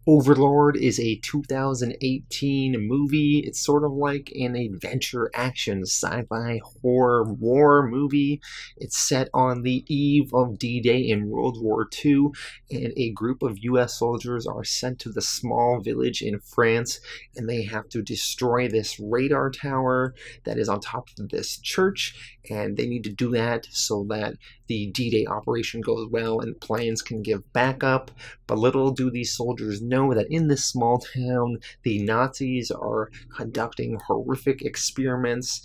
Overlord is a 2018 movie. It's sort of like an adventure action sci-fi horror war movie. It's set on the eve of D-Day in World War II, and a group of US soldiers are sent to the small village in France, and they have to destroy this radar tower that is on top of this church, and they need to do that so that the D-Day operation goes well and planes can give backup. But little do these soldiers know that in this small town, the Nazis are conducting horrific experiments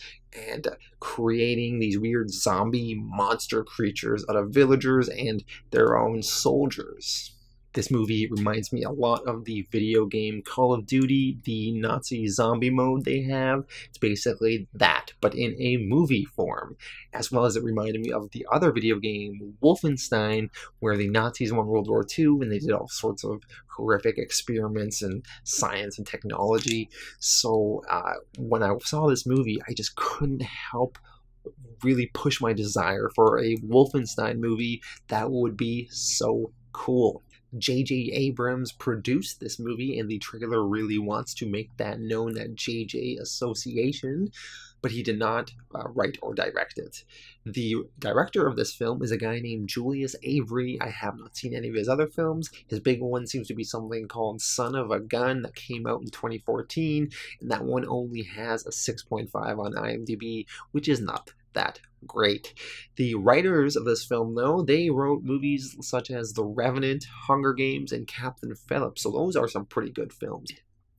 and creating these weird zombie monster creatures out of villagers and their own soldiers. This movie reminds me a lot of the video game Call of Duty, the Nazi zombie mode they have. It's basically that, but in a movie form, as well as it reminded me of the other video game Wolfenstein, where the Nazis won World War II and they did all sorts of horrific experiments in science and technology. So when I saw this movie, I just couldn't help really push my desire for a Wolfenstein movie. That would be so cool. J.J. Abrams produced this movie, and the trailer really wants to make that known, that J.J. association, but he did not write or direct it. The director of this film is a guy named Julius Avery. I have not seen any of his other films. His big one seems to be something called Son of a Gun that came out in 2014, and that one only has a 6.5 on IMDb, which is not that great. The writers of this film, though, they wrote movies such as The Revenant, Hunger Games, and Captain Phillips, so those are some pretty good films.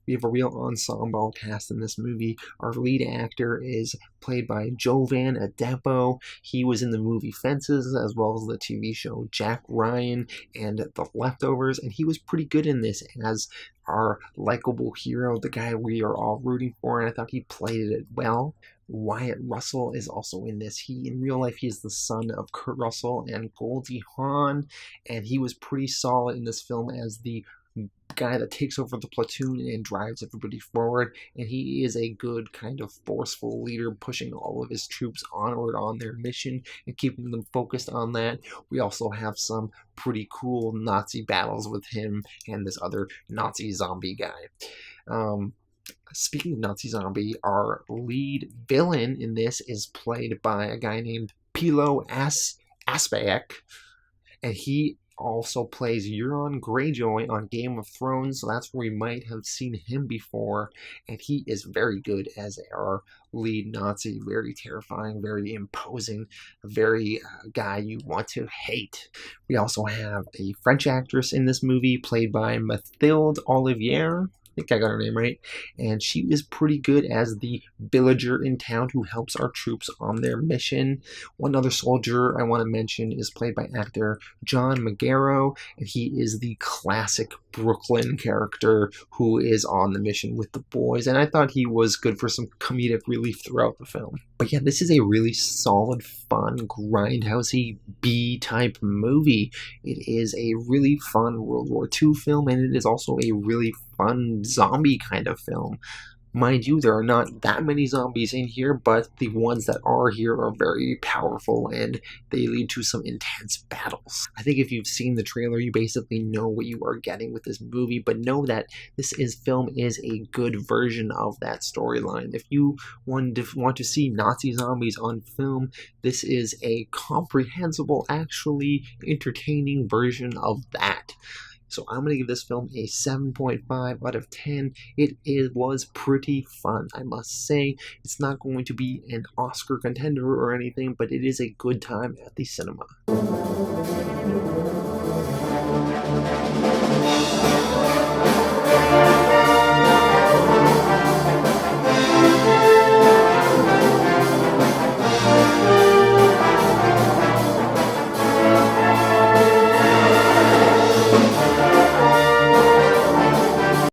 We have a real ensemble cast in this movie. Our lead actor is played by Jovan Adepo. He was in the movie Fences, as well as the TV show Jack Ryan and The Leftovers, and he was pretty good in this as our likable hero, the guy we are all rooting for, and I thought he played it well. Wyatt Muscle is also in this. In real life, he is the son of Kurt Russell and Goldie Hawn, and he was pretty solid in this film as the guy that takes over the platoon and drives everybody forward, and he is a good kind of forceful leader, pushing all of his troops onward on their mission and keeping them focused on that. We also have some pretty cool Nazi battles with him and this other Nazi zombie guy. Speaking of Nazi zombie, our lead villain in this is played by a guy named Pilou Asbæk, and he also plays Euron Greyjoy on Game of Thrones, so that's where we might have seen him before, and he is very good as our lead Nazi, very terrifying, very imposing, very guy you want to hate. We also have a French actress in this movie played by Mathilde Ollivier. I think I got her name right, and she is pretty good as the villager in town who helps our troops on their mission. One other soldier I want to mention is played by actor John Magaro, and he is the classic Brooklyn character who is on the mission with the boys, and I thought he was good for some comedic relief throughout the film. But yeah, this is a really solid, fun, grindhousey B-type movie. It is a really fun World War II film, and it is also a really fun zombie kind of film. Mind you, there are not that many zombies in here, but the ones that are here are very powerful and they lead to some intense battles. I think if you've seen the trailer, you basically know what you are getting with this movie, but know that this film is a good version of that storyline. If you want to see Nazi zombies on film, this is a comprehensible, actually entertaining version of that. So I'm going to give this film a 7.5 out of 10. It was pretty fun, I must say. It's not going to be an Oscar contender or anything, but it is a good time at the cinema.